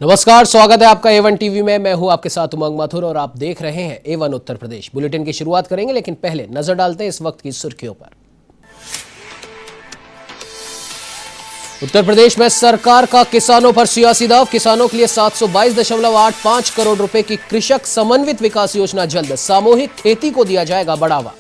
नमस्कार, स्वागत है आपका A1 टीवी में। मैं हूं आपके साथ उमंग मथुर और आप देख रहे हैं A1 उत्तर प्रदेश। बुलेटिन की शुरुआत करेंगे, लेकिन पहले नजर डालते हैं इस वक्त की सुर्खियों पर। उत्तर प्रदेश में सरकार का किसानों पर सियासी दाव। किसानों के लिए 722.85 करोड़ रुपए की कृषक समन्वित विकास योजना जल्द। सामूहिक खेती को दिया जाएगा बढ़ावा।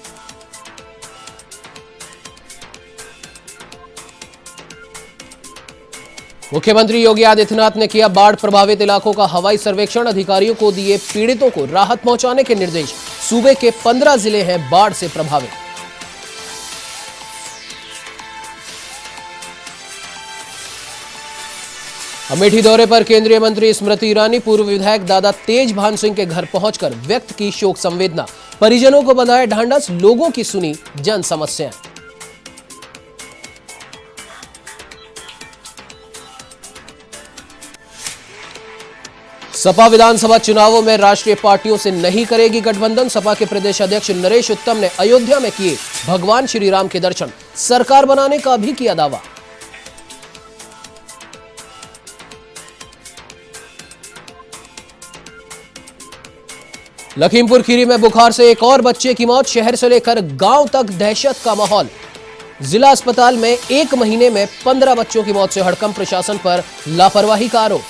मुख्यमंत्री योगी आदित्यनाथ ने किया बाढ़ प्रभावित इलाकों का हवाई सर्वेक्षण। अधिकारियों को दिए पीड़ितों को राहत पहुंचाने के निर्देश। सूबे के 15 जिले हैं बाढ़ से प्रभावित। अमेठी दौरे पर केंद्रीय मंत्री स्मृति ईरानी। पूर्व विधायक दादा तेज भान सिंह के घर पहुंचकर व्यक्त की शोक संवेदना। परिजनों को बंधाया ढांढस, लोगों की सुनी जन समस्याएं। सपा विधानसभा चुनावों में राष्ट्रीय पार्टियों से नहीं करेगी गठबंधन। सपा के प्रदेश अध्यक्ष नरेश उत्तम ने अयोध्या में किए भगवान श्री राम के दर्शन। सरकार बनाने का भी किया दावा। लखीमपुर खीरी में बुखार से एक और बच्चे की मौत। शहर से लेकर गांव तक दहशत का माहौल। जिला अस्पताल में एक महीने में 15 बच्चों की मौत से हड़कंप। प्रशासन पर लापरवाही का आरोप।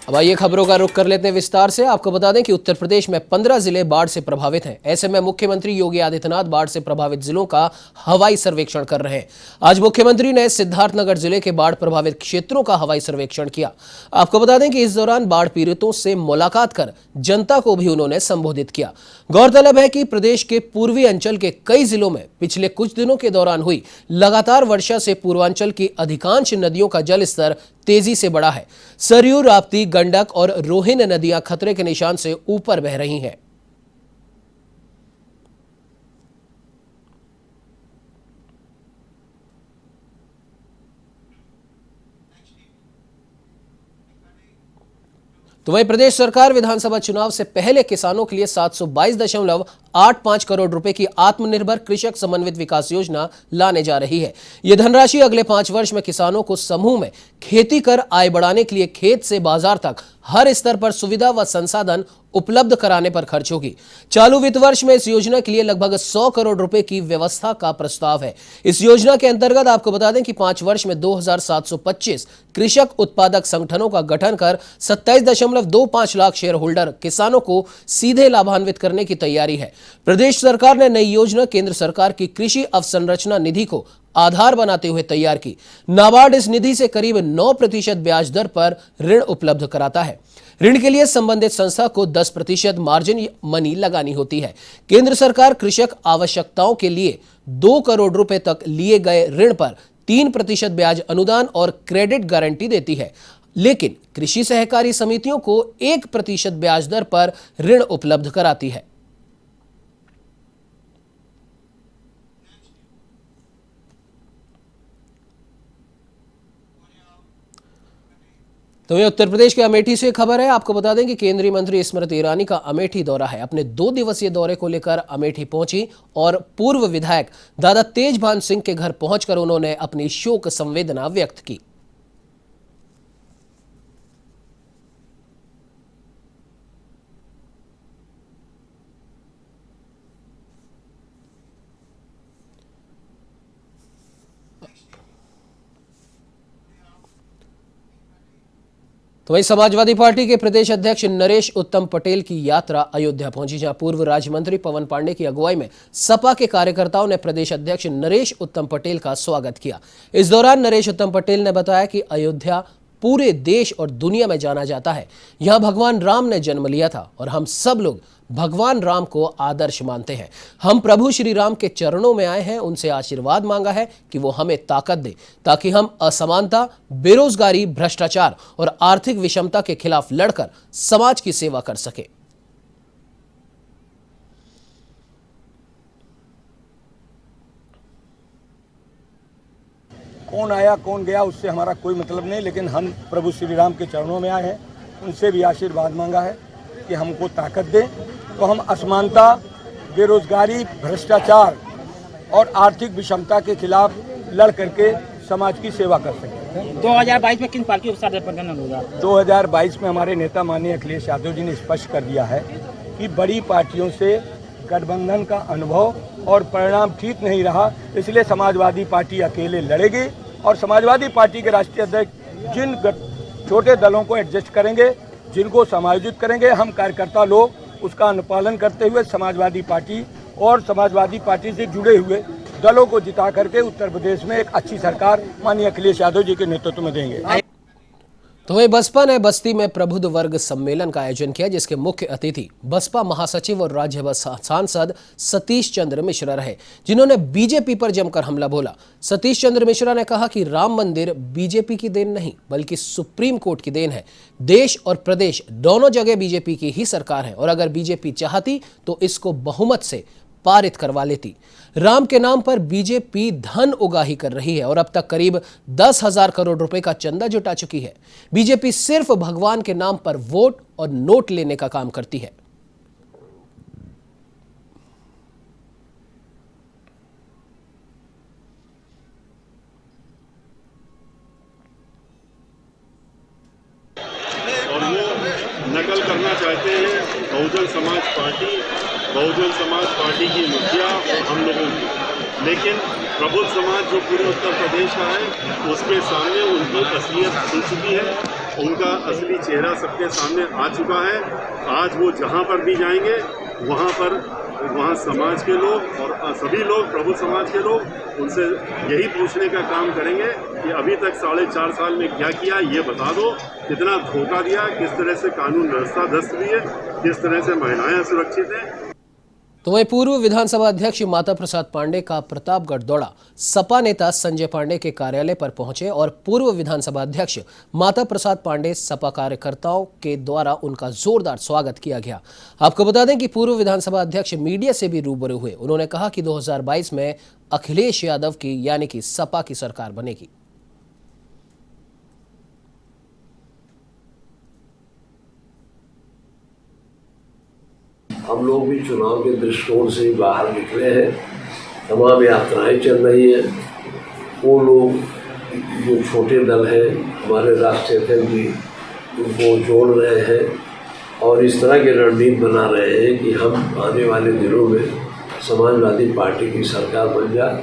अब आइए खबरों का रुख कर लेते हैं विस्तार से। आपको बता दें कि उत्तर प्रदेश में 15 जिले बाढ़ से प्रभावित हैं। ऐसे में मुख्यमंत्री योगी आदित्यनाथ बाढ़ से प्रभावित जिलों का हवाई सर्वेक्षण कर रहे हैं। आज मुख्यमंत्री ने सिद्धार्थनगर जिले के बाढ़ प्रभावित क्षेत्रों का हवाई सर्वेक्षण किया। आपको बता दें कि इस दौरान बाढ़ पीड़ितों से मुलाकात कर जनता को भी उन्होंने संबोधित किया। गौरतलब है कि प्रदेश के पूर्वी अंचल के कई जिलों में पिछले कुछ दिनों के दौरान हुई लगातार वर्षा से पूर्वांचल की अधिकांश नदियों का जलस्तर तेजी से बढ़ा है। सरयू, राप्ती, गंडक और रोहिन नदियां खतरे के निशान से ऊपर बह रही हैं। तो वहीं प्रदेश सरकार विधानसभा चुनाव से पहले किसानों के लिए 722.85 करोड़ रुपए की आत्मनिर्भर कृषक समन्वित विकास योजना लाने जा रही है। यह धनराशि अगले 5 वर्ष में किसानों को समूह में खेती कर आय बढ़ाने के लिए खेत से बाजार तक हर स्तर पर सुविधा व संसाधन उपलब्ध कराने पर खर्च होगी। चालू वित्त वर्ष में इस योजना के लिए लगभग 100 करोड़ रुपए की व्यवस्था का प्रस्ताव है। इस योजना के अंतर्गत आपको बता दें कि 5 वर्ष में 2725 कृषक उत्पादक संगठनों का गठन कर 27.25 लाख शेयर होल्डर किसानों को सीधे लाभान्वित करने की तैयारी है। प्रदेश सरकार ने नई योजना केंद्र सरकार की कृषि अवसंरचना निधि को आधार बनाते हुए तैयार की। नाबार्ड इस निधि से करीब 9% ब्याज दर पर ऋण उपलब्ध कराता है। ऋण के लिए संबंधित संस्था को 10% मार्जिन मनी लगानी होती है। केंद्र सरकार कृषक आवश्यकताओं के लिए 2 करोड़ रुपए तक लिए गए ऋण पर 3% ब्याज अनुदान और क्रेडिट गारंटी देती है, लेकिन कृषि सहकारी समितियों को 1% ब्याज दर पर ऋण उपलब्ध कराती है। तो ये उत्तर प्रदेश के अमेठी से खबर है। आपको बता दें कि केंद्रीय मंत्री स्मृति ईरानी का अमेठी दौरा है। अपने 2 दिवसीय दौरे को लेकर अमेठी पहुंची और पूर्व विधायक दादा तेज भान सिंह के घर पहुंचकर उन्होंने अपनी शोक संवेदना व्यक्त की। तो वही समाजवादी पार्टी के प्रदेश अध्यक्ष नरेश उत्तम पटेल की यात्रा अयोध्या पहुंची, जहां पूर्व राज्य मंत्री पवन पांडे की अगुवाई में सपा के कार्यकर्ताओं ने प्रदेश अध्यक्ष नरेश उत्तम पटेल का स्वागत किया। इस दौरान नरेश उत्तम पटेल ने बताया कि अयोध्या पूरे देश और दुनिया में जाना जाता है। यहां भगवान राम ने जन्म लिया था और हम सब लोग भगवान राम को आदर्श मानते हैं। हम प्रभु श्री राम के चरणों में आए हैं, उनसे आशीर्वाद मांगा है कि वो हमें ताकत दे ताकि हम असमानता, बेरोजगारी, भ्रष्टाचार और आर्थिक विषमता के खिलाफ लड़कर समाज की सेवा कर सके। कौन आया कौन गया उससे हमारा कोई मतलब नहीं, लेकिन हम प्रभु श्री राम के चरणों में आए हैं, उनसे भी आशीर्वाद मांगा है कि हमको ताकत दें, तो हम असमानता, बेरोजगारी, भ्रष्टाचार और आर्थिक विषमता के खिलाफ लड़ करके समाज की सेवा कर सकें। 2022 में किन पार्टियों के साथ गठबंधन होगा? 2022 में हमारे नेता माननीय अखिलेश यादव जी ने स्पष्ट कर दिया है कि बड़ी पार्टियों से गठबंधन का अनुभव और परिणाम ठीक नहीं रहा, इसलिए समाजवादी पार्टी अकेले लड़ेगी और समाजवादी पार्टी के राष्ट्रीय अध्यक्ष जिन छोटे दलों को एडजस्ट करेंगे, जिनको समायोजित करेंगे, हम कार्यकर्ता लोग उसका अनुपालन करते हुए समाजवादी पार्टी और समाजवादी पार्टी से जुड़े हुए दलों को जिता करके उत्तर प्रदेश में एक अच्छी सरकार माननीय अखिलेश यादव जी के नेतृत्व में देंगे। तो वहीं बसपा ने बस्ती में प्रबुद्ध वर्ग सम्मेलन का आयोजन किया, जिसके मुख्य अतिथि बसपा महासचिव और राज्यसभा सांसद सतीश चंद्र मिश्रा रहे, जिन्होंने बीजेपी पर जमकर हमला बोला। सतीश चंद्र मिश्रा ने कहा कि राम मंदिर बीजेपी की देन नहीं बल्कि सुप्रीम कोर्ट की देन है। देश और प्रदेश दोनों जगह बीजेपी की ही सरकार है और अगर बीजेपी चाहती तो इसको बहुमत से पारित करवा लेती। राम के नाम पर बीजेपी धन उगाही कर रही है और अब तक करीब 10,000 करोड़ रुपए का चंदा जुटा चुकी है। बीजेपी सिर्फ भगवान के नाम पर वोट और नोट लेने का काम करती है। और वो नकल करना चाहते हैं बहुजन समाज पार्टी की मुखिया और हम लोगों की, लेकिन प्रबुद्ध समाज जो पूरे उत्तर प्रदेश का है उसके सामने उनकी असलियत खुल चुकी है, उनका असली चेहरा सबके सामने आ चुका है। आज वो जहाँ पर भी जाएंगे वहाँ समाज के लोग और सभी लोग प्रबुद्ध समाज के लोग उनसे यही पूछने का काम करेंगे कि अभी तक 4.5 साल में क्या किया, ये बता दो, कितना धोखा दिया, किस तरह से कानून व्यवस्था ध्वस्त हुई है, किस तरह से महिलाएं सुरक्षित हैं। तो वहीं पूर्व विधानसभा अध्यक्ष माता प्रसाद पांडे का प्रतापगढ़ दौड़ा। सपा नेता संजय पांडे के कार्यालय पर पहुंचे और पूर्व विधानसभा अध्यक्ष माता प्रसाद पांडे सपा कार्यकर्ताओं के द्वारा उनका जोरदार स्वागत किया गया। आपको बता दें कि पूर्व विधानसभा अध्यक्ष मीडिया से भी रूबरू हुए। उन्होंने कहा कि 2022 में अखिलेश यादव की यानी कि सपा की सरकार बनेगी। हम लोग भी चुनाव के दृष्टिकोण से ही बाहर निकले हैं, तमाम यात्राएं चल रही हैं। वो लोग जो छोटे दल हैं हमारे राष्ट्रीय अध्यक्ष भी उनको जोड़ रहे हैं और इस तरह की रणनीति बना रहे हैं कि हम आने वाले दिनों में समाजवादी पार्टी की सरकार बन जाए,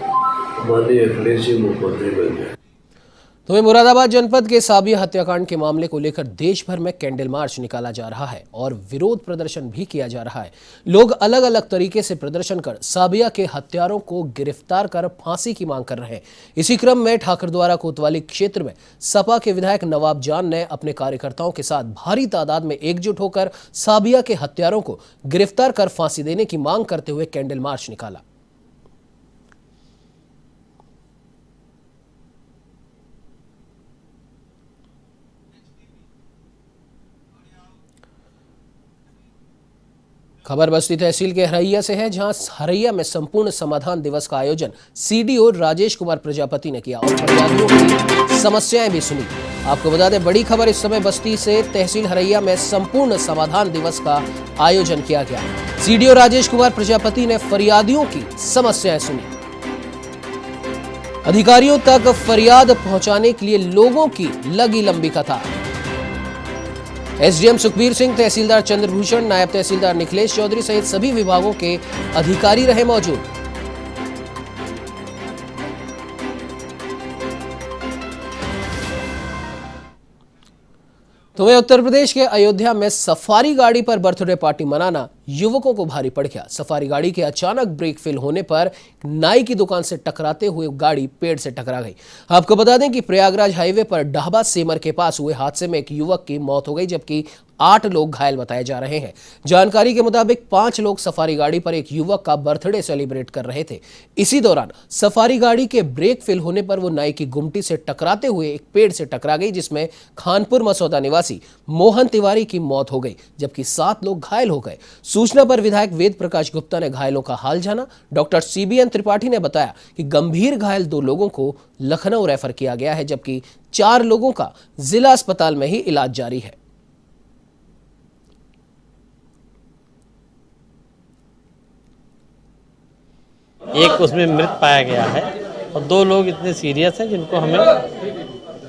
माननीय अखिलेश जी मुख्यमंत्री बन जाए। तो मुरादाबाद जनपद के साबिया हत्याकांड के मामले को लेकर देश भर में कैंडल मार्च निकाला जा रहा है और विरोध प्रदर्शन भी किया जा रहा है। लोग अलग अलग तरीके से प्रदर्शन कर साबिया के हत्यारों को गिरफ्तार कर फांसी की मांग कर रहे हैं। इसी क्रम में ठाकरद्वारा कोतवाली क्षेत्र में सपा के विधायक नवाब जान ने अपने कार्यकर्ताओं के साथ भारी तादाद में एकजुट होकर साबिया के हत्यारों को गिरफ्तार कर फांसी देने की मांग करते हुए कैंडल मार्च निकाला। खबर बस्ती तहसील के हरैया से है, जहां हरैया में संपूर्ण समाधान दिवस का आयोजन सीडीओ राजेश कुमार प्रजापति ने किया और फरियादियों की समस्याएं भी सुनी। आपको बता दें, बड़ी खबर इस समय बस्ती से तहसील हरैया में संपूर्ण समाधान दिवस का आयोजन किया गया। सीडीओ राजेश कुमार प्रजापति ने फरियादियों की समस्याएं सुनी। अधिकारियों तक फरियाद पहुंचाने के लिए लोगों की लगी लंबी कतार। एसडीएम सुखबीर सिंह, तहसीलदार चंद्रभूषण, नायब तहसीलदार निखिलेश चौधरी सहित सभी विभागों के अधिकारी रहे मौजूद। तो वह उत्तर प्रदेश के अयोध्या में सफारी गाड़ी पर बर्थडे पार्टी मनाना युवकों को भारी पड़ गया। सफारी गाड़ी के अचानक ब्रेक फेल होने पर नाई की दुकान से टकराते हुए गाड़ी पेड़ से टकरा गई। आपको बता दें कि प्रयागराज हाईवे पर डाहबा सेमर के पास हुए हादसे में एक युवक की मौत हो गई, जबकि 8 लोग घायल बताए जा रहे हैं। जानकारी के मुताबिक 5 लोग सफारी गाड़ी पर एक युवक का बर्थडे सेलिब्रेट कर रहे थे। इसी दौरान सफारी गाड़ी के ब्रेक फेल होने पर वो नाई की गुमटी से टकराते हुए एक पेड़ से टकरा गई, जिसमें खानपुर मसौदा निवासी मोहन तिवारी की मौत हो गई, जबकि 7 लोग घायल हो गए। सूचना पर विधायक वेद प्रकाश गुप्ता ने घायलों का हाल जाना। डॉक्टर CBN त्रिपाठी ने बताया कि गंभीर घायल 2 लोगों को लखनऊ रेफर किया गया है, जबकि 4 लोगों का जिला अस्पताल में ही इलाज जारी है। एक उसमें मृत पाया गया है और 2 लोग इतने सीरियस हैं जिनको हमें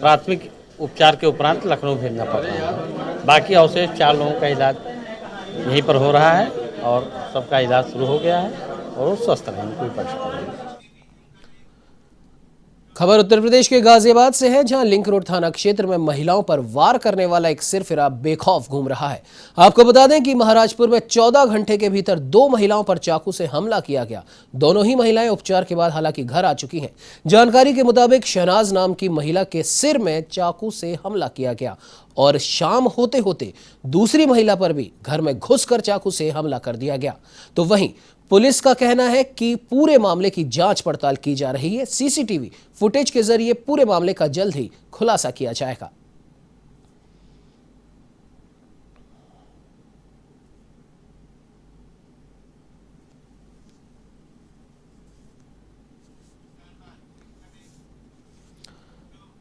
प्राथमिक उपचार के उपरांत लखनऊ भेजना पड़ रहा है। बाकी अवशेष 4 लोगों का इलाज यहीं पर हो रहा है और सबका इलाज शुरू हो गया है और वो स्वस्थ रहेंगे, कोई परेशानी नहीं। खबर उत्तर प्रदेश के गाजियाबाद से है, जहां लिंक रोड थाना क्षेत्र में महिलाओं पर वार करने वाला एक सिरफिरा बेखौफ घूम रहा है। आपको बता दें कि महाराजपुर में 14 घंटे के भीतर 2 महिलाओं पर चाकू से हमला किया गया। दोनों ही महिलाएं उपचार के बाद हालांकि घर आ चुकी हैं। जानकारी के मुताबिक शहनाज नाम की महिला के सिर में चाकू से हमला किया गया और शाम होते होते दूसरी महिला पर भी घर में घुसकर चाकू से हमला कर दिया गया। तो वहीं पुलिस का कहना है कि पूरे मामले की जांच पड़ताल की जा रही है। CCTV फुटेज के जरिए पूरे मामले का जल्द ही खुलासा किया जाएगा।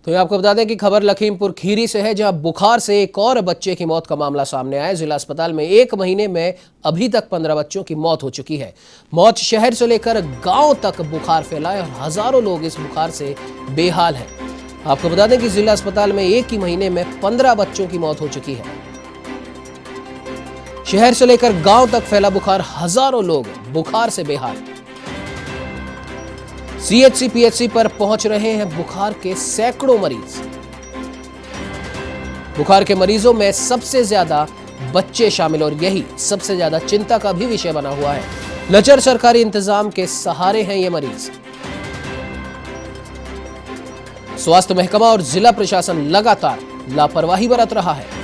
तो ये आपको बता दें कि खबर लखीमपुर खीरी से है, जहां बुखार से एक और बच्चे की मौत का मामला सामने आया है। जिला अस्पताल में 1 महीने में अभी तक 15 बच्चों की मौत हो चुकी है। मौत शहर से लेकर गांव तक बुखार फैला है और हजारों लोग इस बुखार से बेहाल हैं। आपको बता दें कि जिला अस्पताल में 1 ही महीने में 15 बच्चों की मौत हो चुकी है। शहर से लेकर गांव तक फैला बुखार, हजारों लोग बुखार से बेहाल। CHC PHC पर पहुंच रहे हैं बुखार के सैकड़ों मरीज। बुखार के मरीजों में सबसे ज्यादा बच्चे शामिल और यही सबसे ज्यादा चिंता का भी विषय बना हुआ है। लचर सरकारी इंतजाम के सहारे हैं ये मरीज। स्वास्थ्य महकमा और जिला प्रशासन लगातार लापरवाही बरत रहा है।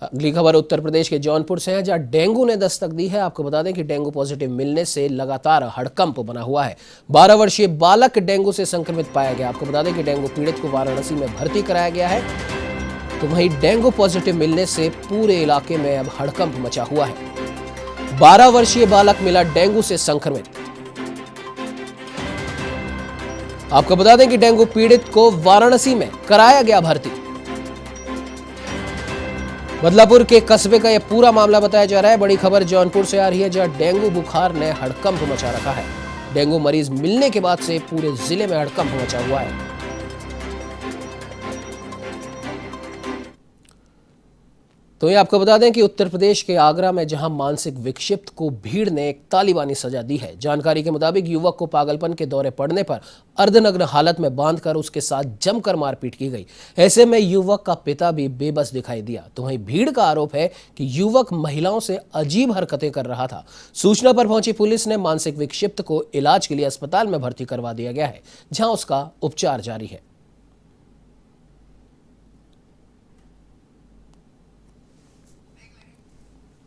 अगली खबर उत्तर प्रदेश के जौनपुर से है, जहां डेंगू ने दस्तक दी है। आपको बता दें कि डेंगू पॉजिटिव मिलने से लगातार हड़कंप बना हुआ है। 12 वर्षीय बालक डेंगू से संक्रमित पाया गया। आपको बता दें कि डेंगू पीड़ित को वाराणसी में भर्ती कराया गया है। तो वहीं डेंगू पॉजिटिव मिलने से पूरे इलाके में अब हड़कंप मचा हुआ है। 12 वर्षीय बालक मिला डेंगू से संक्रमित। आपको बता दें कि डेंगू पीड़ित को वाराणसी में कराया गया भर्ती। बदलापुर के कस्बे का यह पूरा मामला बताया जा रहा है। बड़ी खबर जौनपुर से आ रही है, जहां डेंगू बुखार ने हड़कंप मचा रखा है। डेंगू मरीज मिलने के बाद से पूरे जिले में हड़कंप मचा हुआ है। तो ये आपको बता दें कि उत्तर प्रदेश के आगरा में जहां मानसिक विक्षिप्त को भीड़ ने एक तालिबानी सजा दी है। जानकारी के मुताबिक युवक को पागलपन के दौरे पड़ने पर अर्धनग्न हालत में बांधकर उसके साथ जमकर मारपीट की गई। ऐसे में युवक का पिता भी बेबस दिखाई दिया। तो वहीं भीड़ का आरोप है कि युवक महिलाओं से अजीब हरकतें कर रहा था। सूचना पर पहुंची पुलिस ने मानसिक विक्षिप्त को इलाज के लिए अस्पताल में भर्ती करवा दिया गया है, जहां उसका उपचार जारी है।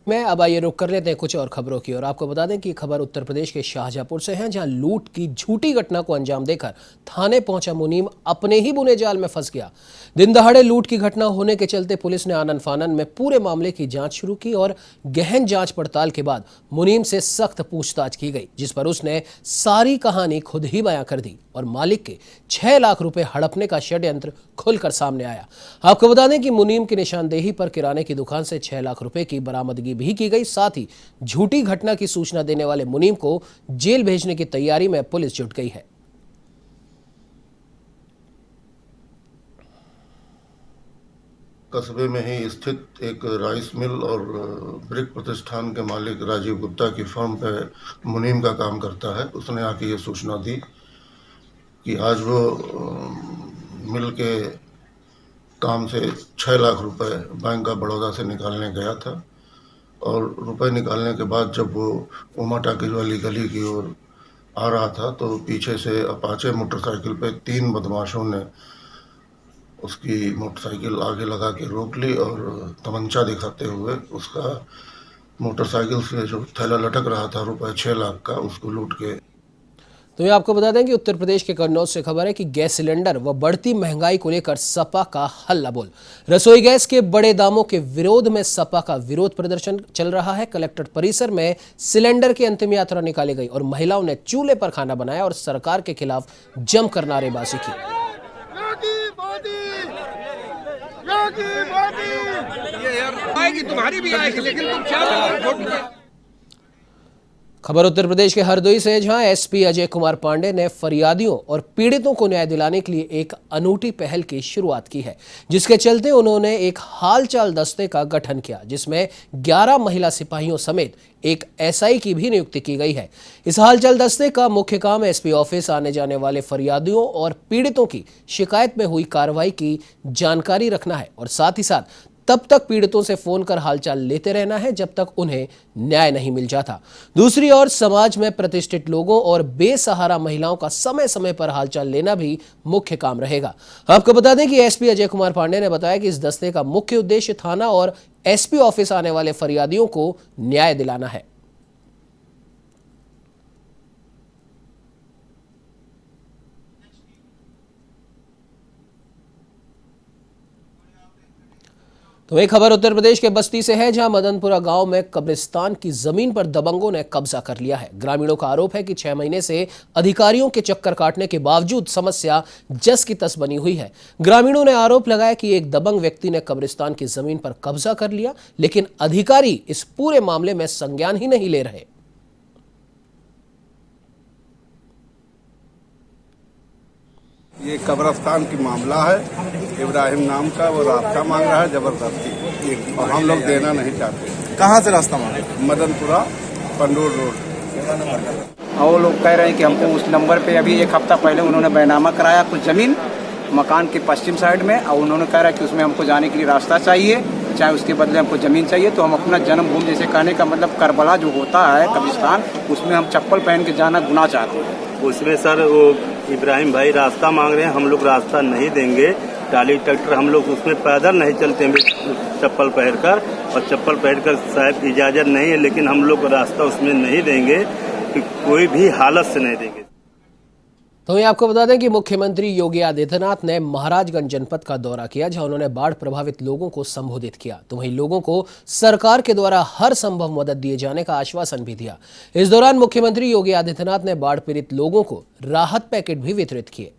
मैं अब आइए रुक कर लेते हैं कुछ और खबरों की और आपको बता दें कि खबर उत्तर प्रदेश के शाहजहांपुर से है, जहां लूट की झूठी घटना को अंजाम देकर थाने पहुंचा मुनीम अपने ही बुने जाल में फंस गया। दिन दहाड़े लूट की घटना होने के चलते पुलिस ने आनन फानन में पूरे मामले की जांच शुरू की और गहन जांच पड़ताल के बाद मुनीम से सख्त पूछताछ की गई, जिस पर उसने सारी कहानी खुद ही बयां कर दी और मालिक के 6 लाख रुपए हड़पने का षड्यंत्र खुलकर सामने आया। आपको बता दें कि मुनीम की निशानदेही पर किराने की दुकान से 6 लाख रुपए की बरामदगी भी की गई। साथ ही झूठी घटना की सूचना देने वाले मुनीम को जेल भेजने की तैयारी में पुलिस जुट गई है। कस्बे में ही स्थित एक राइस मिल और ब्रिक प्रतिष्ठान के मालिक राजीव गुप्ता की फर्म पे मुनीम का काम करता है। उसने आके ये सूचना दी कि आज वो मिल के काम से 6 लाख रुपए बैंक ऑफ बड़ौदा से निकालने गया था और रुपए निकालने के बाद जब वो उमा टाकीज वाली गली की ओर आ रहा था तो पीछे से अपाचे मोटरसाइकिल पे 3 बदमाशों ने उसकी मोटरसाइकिल आगे लगा के रोक ली और तमंचा दिखाते हुए उसका मोटरसाइकिल से जो थैला लटक रहा था रुपए 6 लाख का, उसको लूट के। तो ये आपको बता दें कि उत्तर प्रदेश के कन्नौज से खबर है कि गैस सिलेंडर व बढ़ती महंगाई को लेकर सपा का हल्ला बोल। रसोई गैस के बड़े दामों के विरोध में सपा का विरोध प्रदर्शन चल रहा है। कलेक्ट्रेट परिसर में सिलेंडर की अंतिम यात्रा निकाली गई और महिलाओं ने चूल्हे पर खाना बनाया और सरकार के खिलाफ जमकर नारेबाजी की। तुम्हारी भी आएगी लेकिन तुम क्या। खबर उत्तर प्रदेश के हरदोई से, जहां एसपी अजय कुमार पांडे ने फरियादियों और पीड़ितों को न्याय दिलाने के लिए एक अनूठी पहल की शुरुआत की है, जिसके चलते उन्होंने एक हालचाल दस्ते का गठन किया, जिसमें 11 महिला सिपाहियों समेत एक एसआई की भी नियुक्ति की गई है। इस हालचाल दस्ते का मुख्य काम एसपी ऑफिस आने जाने वाले फरियादियों और पीड़ितों की शिकायत में हुई कार्रवाई की जानकारी रखना है और साथ ही साथ तब तक पीड़ितों से फोन कर हालचाल लेते रहना है जब तक उन्हें न्याय नहीं मिल जाता। दूसरी ओर समाज में प्रतिष्ठित लोगों और बेसहारा महिलाओं का समय समय पर हालचाल लेना भी मुख्य काम रहेगा। आपको बता दें कि एसपी अजय कुमार पांडे ने बताया कि इस दस्ते का मुख्य उद्देश्य थाना और एसपी ऑफिस आने वाले फरियादियों को न्याय दिलाना है। तो एक खबर उत्तर प्रदेश के बस्ती से है, जहां मदनपुरा गांव में कब्रिस्तान की जमीन पर दबंगों ने कब्जा कर लिया है। ग्रामीणों का आरोप है कि 6 महीने से अधिकारियों के चक्कर काटने के बावजूद समस्या जस की तस बनी हुई है। ग्रामीणों ने आरोप लगाया कि एक दबंग व्यक्ति ने कब्रिस्तान की जमीन पर कब्जा कर लिया, लेकिन अधिकारी इस पूरे मामले में संज्ञान ही नहीं ले रहे। ये कब्रिस्तान की मामला है, इब्राहिम नाम का, वो रास्ता मांग रहा है जबरदस्ती और हम लोग देना नहीं चाहते। कहाँ से रास्ता मांगे? मदनपुरा पंडोर रोड। और वो लोग कह रहे हैं कि हमको उस नंबर पे अभी 1 हफ्ता पहले उन्होंने बैनामा कराया कुछ जमीन मकान के पश्चिम साइड में, और उन्होंने कह रहा है कि उसमें हमको जाने के लिए रास्ता चाहिए, चाहे उसके बदले हमको जमीन चाहिए। तो हम अपना जन्मभूमि, जैसे कहने का मतलब करबला जो होता है कब्रिस्तान, उसमें हम चप्पल पहन के जाना गुनाह चाहते हैं। उसमें सर वो इब्राहिम भाई रास्ता मांग रहे हैं, हम लोग रास्ता नहीं देंगे। टाली ट्रैक्टर हम लोग उसमें पैदल नहीं चलते हैं चप्पल पहनकर, और चप्पल पहनकर साहब इजाजत नहीं है, लेकिन हम लोग रास्ता उसमें नहीं देंगे, कि कोई भी हालत से नहीं देंगे। तो ये आपको बता दें कि मुख्यमंत्री योगी आदित्यनाथ ने महाराजगंज जनपद का दौरा किया, जहां उन्होंने बाढ़ प्रभावित लोगों को संबोधित किया। तो वहीं लोगों को सरकार के द्वारा हर संभव मदद दिए जाने का आश्वासन भी दिया। इस दौरान मुख्यमंत्री योगी आदित्यनाथ ने बाढ़ पीड़ित लोगों को राहत पैकेट भी वितरित किए।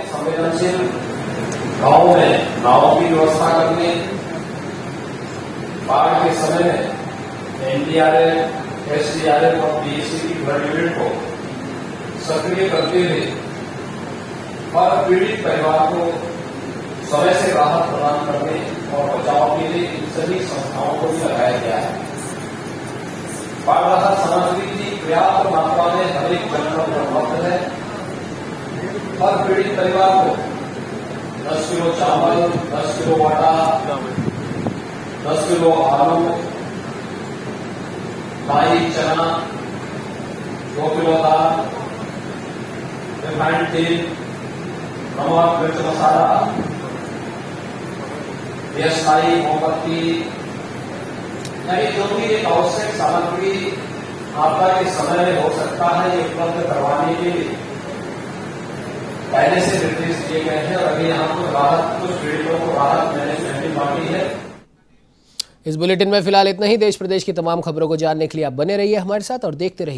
संवेदनशील गाँव में नाव की व्यवस्था करने, बाढ़ के समय में एनडीआरएफ, एसडीआरएफ और पीएसी की फ्लड यूनिट को सक्रिय करते हुए हर पीड़ित परिवार को समय से राहत प्रदान करने और बचाव के लिए इन सभी संस्थाओं को भी लगाया गया है। बाढ़ राहत सामग्री की पर्याप्त मात्रा में हर एक जनपद में उपलब्ध है। हर पीड़ित परिवार को 10 किलो चावल, 10 किलो आटा, 10 किलो आलू, दाई चना, 2 किलो दाल, रिफाइंड तेल, नमक, मिर्च मसाला, एएसआई, मोमबत्ती, यानी जो भी एक आवश्यक सामग्री आपदा के समय में हो सकता है, ये उपलब्ध करवाने के लिए पहले से निर्देश दिए गए हैं। और अभी यहाँ पर राहत, कुछ पीड़ितों को राहत मैनेजमेंट बाकी है। इस बुलेटिन में फिलहाल इतना ही। देश प्रदेश की तमाम खबरों को जानने के लिए आप बने रहिए हमारे साथ और देखते रहिए